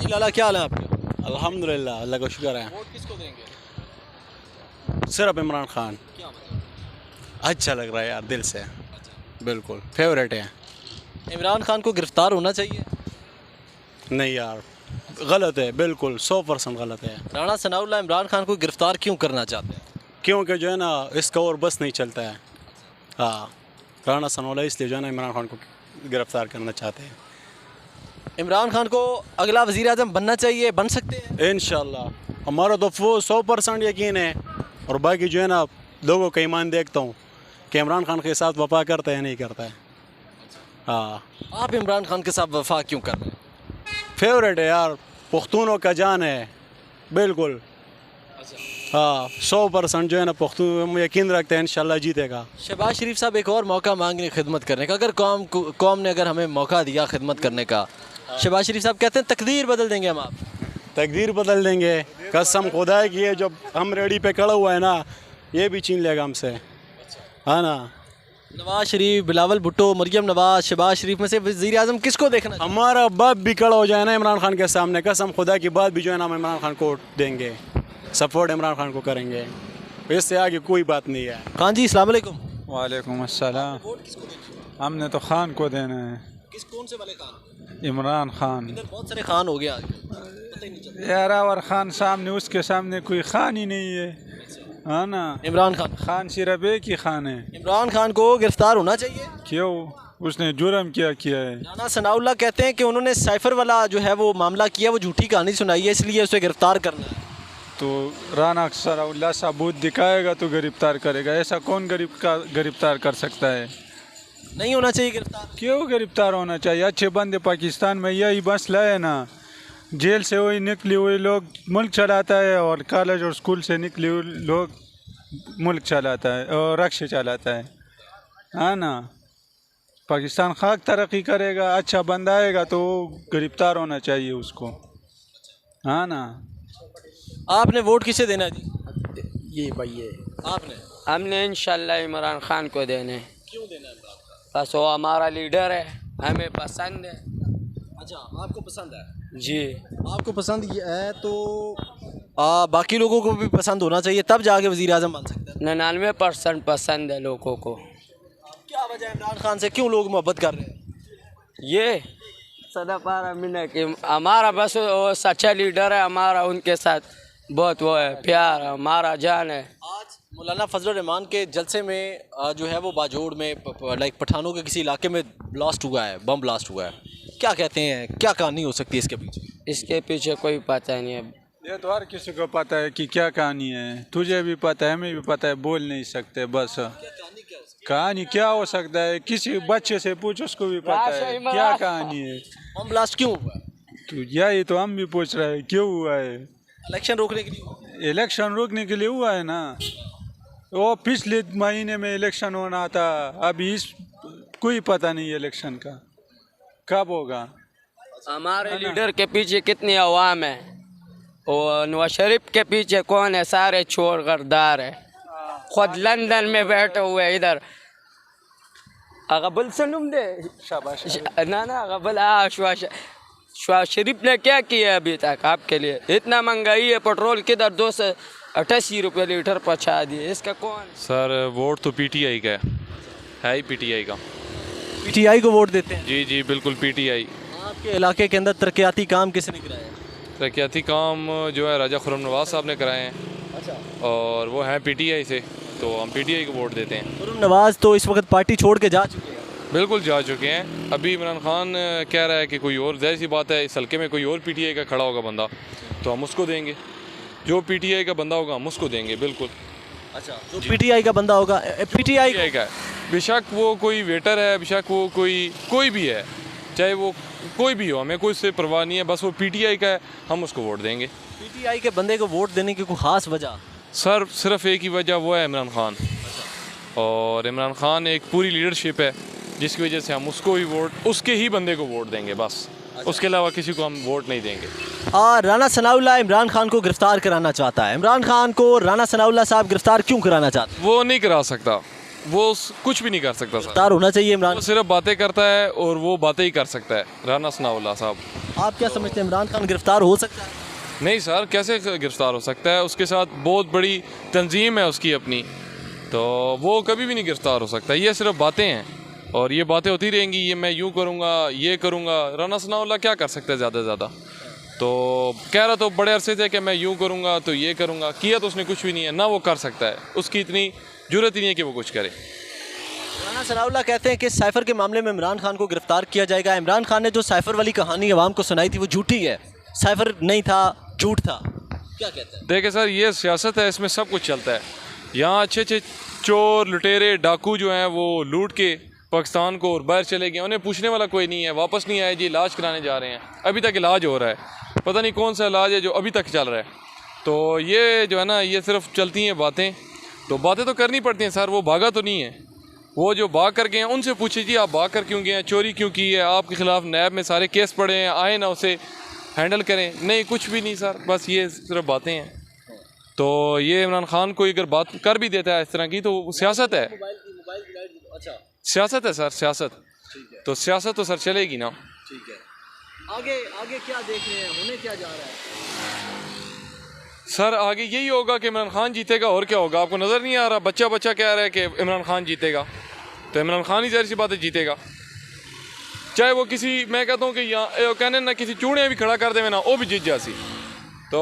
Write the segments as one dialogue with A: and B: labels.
A: जी लाला, क्या हाल है आपके?
B: अल्हम्दुलिल्लाह, अल्लाह का शुक्र है।
A: वोट किसको देंगे?
B: सिर्फ इमरान खान
A: क्या मतलब?
B: अच्छा लग रहा है यार, दिल से। बिल्कुल फेवरेट है।
A: इमरान खान को गिरफ्तार होना चाहिए?
B: नहीं यार, गलत है, बिल्कुल 100% गलत है।
A: राणा सनाउल्लाह इमरान खान को गिरफ्तार क्यों करना चाहते हैं?
B: क्योंकि जो है ना, इसका और बस नहीं चलता है। हाँ, राणा सनाउल्लाह इसलिए जो है ना इमरान खान को गिरफ्तार करना चाहते हैं।
A: इमरान खान को अगला वज़ीर आज़म बनना चाहिए, बन सकते हैं?
B: इंशाल्लाह हमारा तो 100% यकीन है। और बाकी जो है ना, लोगों का ईमान देखता हूँ कि इमरान खान के साथ वफा करता है नहीं करता है। हाँ,
A: आप इमरान खान के साथ वफा क्यों कर रहे हैं?
B: फेवरेट है यार, पुख्तूनों का जान है। बिल्कुल। हाँ, 100% जो है ना, पुख्तून यकीन रखते हैं इंशाल्लाह जीतेगा।
A: शहबाज शरीफ साहब एक और मौका मांग रहे हैं खिदमत करने का। अगर कौम ने अगर हमें मौका दिया खिदमत करने का, शहबाज शरीफ साहब कहते हैं तकदीर बदल देंगे हम आप।
B: तकदीर बदल देंगे, कसम खुदा की है। जब हम रेडी पे खड़ा हुआ है ना, ये भी छीन लेगा हमसे, है ना।
A: नवाज शरीफ, बिलावल भुट्टो, मरियम नवाज, शहबाज शरीफ में से वज़ीर आज़म किसको देखना चाहिए?
B: हमारा बाप भी खड़ा हो जाए ना इमरान खान के सामने, कसम खुदा की बात भी जो है ना, हम इमरान खान को देंगे, सपोर्ट इमरान खान को करेंगे। इससे आगे कोई बात नहीं है।
A: खान जी अस्सलाम वालेकुम।
C: वालेकुम अस्सलाम।
A: वोट किसको देंगे?
C: हमने तो खान को देना है,
A: कौन से वाले खान?
C: इमरान खान।
A: इधर बहुत सारे खान हो गया आज, पता ही नहीं चलता।
C: यार और खान सामने, उसके सामने कोई खान ही नहीं है, है ना।
A: इमरान खान,
C: खान सिर्फ एक ही खान है।
A: इमरान खान को गिरफ्तार होना चाहिए।
C: क्यों? उसने जुर्म क्या किया है?
A: राणा सनाउल्लाह कहते हैं कि उन्होंने साइफर वाला जो है वो मामला किया, वो झूठी कहानी सुनाई है, इसलिए उसे गिरफ्तार करना है।
C: तो राना सनाउल्लाह सबूत दिखाएगा तो गिरफ्तार करेगा। ऐसा कौन गिरफ्तार कर सकता है?
A: नहीं होना चाहिए गिरफ्तार।
C: क्यों गिरफ्तार होना चाहिए? अच्छे बंदे पाकिस्तान में यही मसला है ना, जेल से वही निकले हुए लोग मुल्क चलाता है, और कॉलेज और स्कूल से निकले हुए लोग मुल्क चलाता है और रक्षा चलाता है ना। पाकिस्तान खाक तरक्की करेगा, अच्छा बंदा आएगा तो गिरफ्तार होना चाहिए उसको, हाँ ना।
A: आपने वोट किसे देना है जी?
D: ये भाई है,
A: आपने
D: हमने इंशाल्लाह इमरान खान को देने।
A: क्यों देना है इमरान खान?
D: बस वो हमारा लीडर है, हमें पसंद है।
A: अच्छा, आपको पसंद है?
D: जी,
A: आपको पसंद ये है तो बाकी लोगों को भी पसंद होना चाहिए, तब जाके वज़ीर आज़म बन सकते हैं।
D: 99% पसंद है लोगों को।
A: क्या वजह है इमरान खान से क्यों लोग मोहब्बत कर रहे हैं?
D: ये सदा पारा मिना कि हमारा बस वो सच्चा लीडर है, हमारा उनके साथ बहुत वो है, प्यार हमारा जान है।
A: आज मौलाना फजल रहमान के जलसे में जो है वो बाजोड़ में लाइक पठानों के किसी इलाके में ब्लास्ट हुआ है, बम ब्लास्ट हुआ है। क्या कहते हैं, क्या कहानी हो सकती है इसके पीछे?
D: इसके पीछे कोई पता नहीं है।
C: ये तो हर किसी को पता है कि क्या कहानी है, तुझे भी पता है, हमें भी पता है, बोल नहीं सकते बस। कहानी क्या हो सकता है? किसी बच्चे से पूछ, उसको भी पता है क्या कहानी है।
A: बम ब्लास्ट क्यों हुआ है?
C: तो यही तो हम भी पूछ रहे हैं, क्यों हुआ है?
A: इलेक्शन रोकने के लिए हुआ है।
C: इलेक्शन रोकने के लिए हुआ है ना। वो पिछले महीने में इलेक्शन होना था, अभी इस कोई पता नहीं इलेक्शन का कब होगा।
D: हमारे लीडर के पीछे कितनी अवाम है, और नवाज शरीफ के पीछे कौन है? सारे चोर गरदार है, खुद लंदन में बैठे हुए इधर। अगबल सुनुम दे ना अगबल शहबाज शरीफ ने क्या किया अभी तक आपके लिए? इतना महंगाई है, पेट्रोल किधर 288 रुपये लीटर पहुँचा दिए, इसका कौन?
E: सर वोट तो पीटीआई का है ही पीटीआई का।
A: पीटीआई को वोट देते हैं?
E: जी जी बिल्कुल पीटीआई।
A: आपके इलाके के अंदर तरक्याती काम किसने कराया?
E: तरक्याती काम जो है राजा खुर्रम नवाज साहब ने कराए हैं।
A: अच्छा,
E: और वो हैं पीटीआई से, तो हम पीटीआई को वोट देते हैं।
A: खुर्रम नवाज तो इस वक्त पार्टी छोड़ के जा चुके हैं।
E: बिल्कुल जा चुके हैं। अभी इमरान खान कह रहा है कि कोई और, ज़ाहिर सी बात है इस हल्के में कोई और पीटीआई का खड़ा होगा बंदा तो हम उसको देंगे, जो पीटीआई का बंदा होगा हम उसको देंगे। बिल्कुल।
A: अच्छा, जो पीटीआई का बंदा होगा, पीटीआई
E: का है, बेशक वो कोई वेटर है, बेशक वो कोई भी है, चाहे वो कोई भी हो, हमें कोई उससे परवाह नहीं है, बस वो पीटीआई का है, हम उसको वोट देंगे।
A: पीटीआई के बंदे को वोट देने की कोई ख़ास वजह?
E: सर सिर्फ एक ही वजह, वो है इमरान खान। और इमरान खान एक पूरी लीडरशिप है जिसकी वजह से हम उसको ही वोट, उसके ही बंदे को वोट देंगे बस। उसके अलावा किसी को हम वोट नहीं देंगे।
A: राणा सनाउल्लाह इमरान खान को गिरफ्तार कराना चाहता है। इमरान खान को राणा सनाउल्लाह साहब गिरफ्तार क्यों कराना चाहते हैं?
E: वो नहीं करा सकता, कुछ भी नहीं कर सकता सर।
A: गिरफ्तार होना चाहिए इमरान।
E: वो सिर्फ बातें करता है और वो बातें ही कर सकता है, राना सनाउल्लाह साहब।
A: आप क्या समझते हैं, इमरान खान गिरफ्तार हो सकता है?
E: नहीं सर, कैसे गिरफ्तार हो सकता है? उसके साथ बहुत बड़ी तंजीम है उसकी अपनी, तो वो कभी भी नहीं गिरफ्तार हो सकता। ये सिर्फ बातें हैं और ये बातें होती रहेंगी, ये मैं यूँ करूँगा, ये करूँगा। राना सनाउल्लाह क्या कर सकता है ज़्यादा से ज़्यादा? तो कह रहा तो बड़े अरसे से कि मैं यूँ करूँगा तो ये करूँगा, किया तो उसने कुछ भी नहीं है, ना वो कर सकता है, उसकी इतनी जुर्रत ही नहीं है कि वो कुछ करे।
A: राना सनाउल्लाह कहते हैं कि साइफर के मामले में इमरान खान को गिरफ्तार किया जाएगा। इमरान खान ने जो साइफर वाली कहानी अवाम को सुनाई थी वो झूठी है, साइफर नहीं था, झूठ था। क्या कहते हैं?
E: देखिए सर, ये सियासत है, इसमें सब कुछ चलता है। यहाँ अच्छे अच्छे चोर लुटेरे डाकू जो हैं वो लूट के पाकिस्तान को और बाहर चले गए, उन्हें पूछने वाला कोई नहीं है, वापस नहीं आए जी, इलाज कराने जा रहे हैं। अभी तक इलाज हो रहा है, पता नहीं कौन सा इलाज है जो अभी तक चल रहा है। तो ये जो है ना, ये सिर्फ चलती हैं बातें, तो बातें तो करनी पड़ती हैं सर। वो भागा तो नहीं है, वो जो भाग कर गए हैं उनसे पूछे जी आप भाग कर क्यों गए हैं, चोरी क्यों की है, आपके खिलाफ नैब में सारे केस पड़े हैं, आए ना उसे हैंडल करें। नहीं, कुछ भी नहीं सर, बस ये सिर्फ बातें हैं। तो ये इमरान खान कोई अगर बात कर भी देता है इस तरह की, तो सियासत है, सियासत है सर, सियासत। तो सियासत तो सर चलेगी ना।
A: ठीक है, आगे आगे क्या देख रहे हैं, होने क्या जा रहा है?
E: सर आगे यही होगा कि इमरान खान जीतेगा, और क्या होगा? आपको नज़र नहीं आ रहा? बच्चा बच्चा कह रहा है कि इमरान खान जीतेगा, तो इमरान खान ही ज़ाहिर सी बात है जीतेगा। चाहे वो किसी, मैं कहता हूँ कि यहाँ कहने ना किसी चूड़ियाँ भी खड़ा कर दे ना, वो भी जीत जासी। तो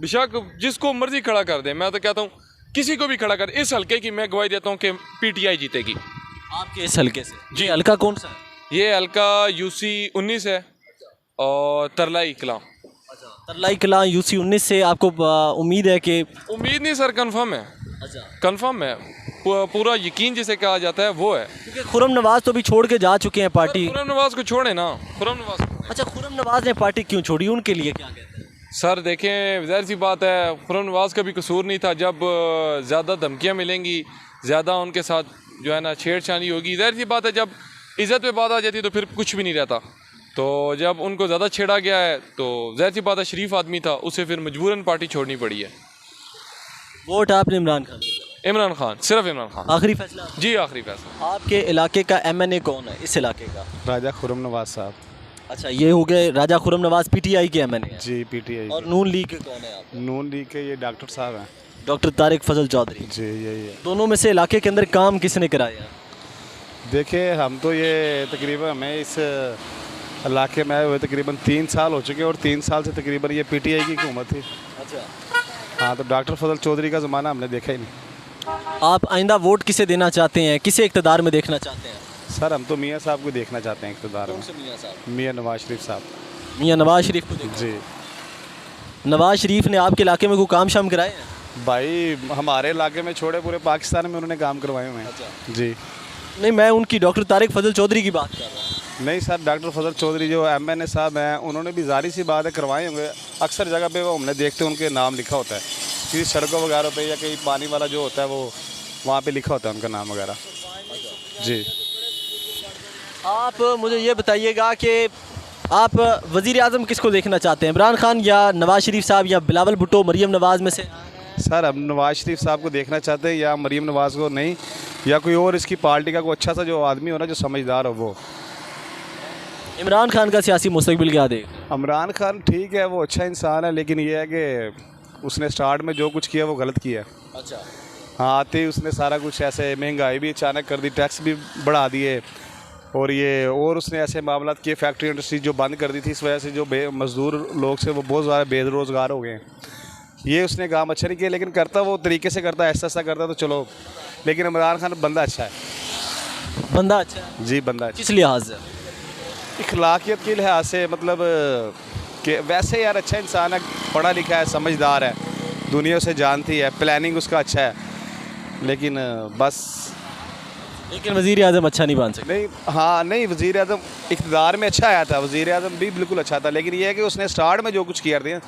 E: बेशक जिसको मर्जी खड़ा कर दे, मैं तो कहता हूँ किसी को भी खड़ा कर। इस हल्के की मैं गवाही देता हूँ कि PTI जीतेगी।
A: आपके इस हल्के से?
E: जी।
A: हल्का कौन सा है?
E: ये हल्का UC 19 है और तरलाई कलां।
A: तरलाई कलां UC 19 से आपको उम्मीद है कि?
E: उम्मीद नहीं सर, कंफर्म है।
A: अच्छा,
E: कंफर्म है, पूरा यकीन जिसे कहा जाता है वो है।
A: क्योंकि खुरम नवाज तो भी छोड़ के जा चुके हैं पार्टी।
E: खुरम नवाज को छोड़े ना, खुरम नवाज।
A: अच्छा, खुरम नवाज ने पार्टी क्यों छोड़ी, उनके लिए क्या कहते हैं?
E: सर देखें, ज़ाहिर सी बात है, खुरम नवाज का भी कसूर नहीं था। जब ज़्यादा धमकियाँ मिलेंगी, ज़्यादा उनके साथ जो है ना छेड़छानी होगी, ज़ाहिर सी बात है जब इज़्ज़त पे बात आ जाती है तो फिर कुछ भी नहीं रहता। तो जब उनको ज़्यादा छेड़ा गया है तो ज़ाहिर सी बात है, शरीफ आदमी था, उसे फिर मजबूरन पार्टी छोड़नी पड़ी है।
A: वोट आपने इमरान खान?
E: इमरान खान, सिर्फ इमरान खान।
A: आखिरी फैसला?
E: जी, आखिरी फैसला।
A: आपके इलाके का MNA कौन है, इस इलाके का?
B: राजा खुरम नवाज साहब।
A: अच्छा, ये हो गए राजा खुरम नवाज PTI के MNA हैं।
B: जी, PTI।
A: और नून लीग के कौन है आप?
B: नून लीग के ये डॉक्टर साहब हैं।
A: डॉक्टर तारिक फजल चौधरी।
B: जी, यही है।
A: दोनों में से इलाके के अंदर काम किसने कराया?
B: देखिए, हम तो ये तकरीबन हमें इस इलाके में आए हुए तकरीबन 3 साल हो चुके हैं और 3 साल से तकरीबन ये PTI की हुकूमत थी।
A: अच्छा,
B: हाँ, तो डॉक्टर फजल चौधरी का ज़माना हमने देखा ही नहीं।
A: आप आइंदा वोट किसे देना चाहते हैं, किसे इक़्तिदार में देखना चाहते हैं?
B: सर हम तो मियाँ साहब को देखना चाहते हैं इक़्तिदार में।
A: मियाँ साहब?
B: मियाँ नवाज शरीफ साहब।
A: मियाँ नवाज शरीफ को देखना?
B: जी
A: नवाज शरीफ ने आपके इलाके में कोई काम शाम कराए हैं?
B: भाई, हमारे इलाके में छोड़े पूरे पाकिस्तान में उन्होंने काम करवाए हुए हैं। जी
A: नहीं, मैं उनकी डॉक्टर तारिक फजल चौधरी की बात कर रहा हूँ।
B: नहीं सर, डॉक्टर फजल चौधरी जो MNA साहब हैं उन्होंने भी ज़ाहिर सी बात है करवाए होंगे। अक्सर जगह पे वो हमने देखते हैं उनके नाम लिखा होता है किसी सड़कों वगैरह पे, या कहीं पानी वाला जो होता है वो वहाँ पे लिखा होता है उनका नाम वगैरह। जी।
A: आप मुझे ये बताइएगा कि आप वज़ीर आज़म किसको देखना चाहते हैं, इमरान खान या नवाज शरीफ साहब या बिलावल भुट्टो, मरीम नवाज़ में से?
B: सर हम नवाज शरीफ साहब को देखना चाहते हैं, या मरीम नवाज़ को नहीं, या कोई और इसकी पार्टी का कोई अच्छा सा जो आदमी हो ना, जो समझदार हो वो।
A: इमरान खान का सियासी मुस्तकबिल क्या देगा?
B: इमरान खान ठीक है, वो अच्छा इंसान है, लेकिन ये है कि उसने स्टार्ट में जो कुछ किया वो गलत किया।
A: अच्छा।
B: हाँ, आते ही उसने सारा कुछ ऐसे महंगाई भी अचानक कर दी, टैक्स भी बढ़ा दिए, और उसने ऐसे मामला किए, फैक्ट्री इंडस्ट्री जो बंद कर दी थी, इस वजह से जो मज़दूर लोग से वो बहुत ज़्यादा बेरोज़गार हो गए हैं। ये उसने काम अच्छा नहीं किया, लेकिन करता वो तरीके से करता, ऐसा ऐसा करता तो चलो। लेकिन इमरान खान बंदा अच्छा है।
A: बंदा अच्छा है?
B: जी, बंदा अच्छा।
A: किस लिहाज से?
B: इखलाकियत के लिहाज से, मतलब कि वैसे यार अच्छा इंसान है, पढ़ा लिखा है, समझदार है, दुनिया उसे जानती है, प्लानिंग उसका अच्छा है, लेकिन बस।
A: लेकिन वज़ीर आज़म अच्छा नहीं बन सकते?
B: नहीं, हाँ नहीं, वज़ीर आज़म इक़्तिदार में अच्छा आया था, वज़ीर आज़म भी बिल्कुल अच्छा था, लेकिन ये है कि उसने स्टार्ट में जो कुछ किया दिया,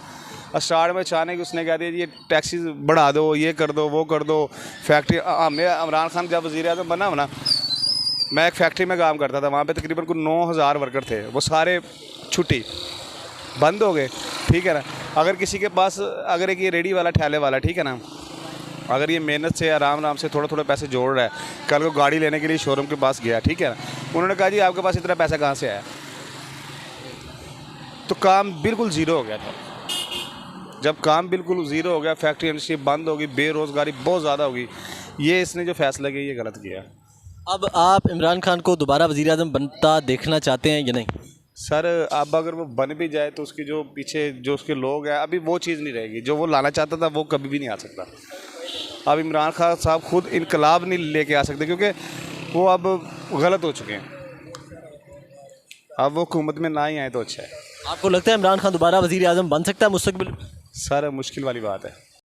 B: स्टार्ट में अचानक उसने कह दिया ये टैक्सी बढ़ा दो, ये कर दो, वो कर दो, फैक्ट्री। हमने इमरान खान जब वज़ीर आज़म बना ना, मैं एक फैक्ट्री में काम करता था, वहाँ पे तकरीबन कुछ 9000 वर्कर थे, वो सारे छुट्टी बंद हो गए, ठीक है ना। अगर किसी के पास, अगर एक ये रेडी वाला ठेले वाला, ठीक है ना, अगर ये मेहनत से आराम आराम से थोड़ा थोड़ा पैसे जोड़ रहा है, कल को गाड़ी लेने के लिए शोरूम के पास गया, ठीक है ना, उन्होंने कहा जी आपके पास इतना पैसा कहाँ से आया, तो काम बिल्कुल ज़ीरो हो गया था। जब काम बिल्कुल ज़ीरो हो गया, फैक्ट्री इंडस्ट्री बंद होगी, बेरोज़गारी बहुत ज़्यादा होगी, ये इसने जो फैसला किया ये गलत किया।
A: अब आप इमरान खान को दोबारा वज़ीर आज़म बनता देखना चाहते हैं या नहीं?
B: सर अब अगर वो बन भी जाए तो उसकी जो पीछे जो उसके लोग हैं, अभी वो चीज़ नहीं रहेगी जो वो लाना चाहता था, वो कभी भी नहीं आ सकता। अब इमरान खान साहब खुद इनकलाब नहीं लेके आ सकते क्योंकि वो अब गलत हो चुके हैं। अब वो हुकूमत में ना ही आए तो अच्छा है।
A: आपको लगता है इमरान खान दोबारा वज़ीर आज़म बन सकता है मुस्तकबिल में?
B: सर मुश्किल वाली बात है।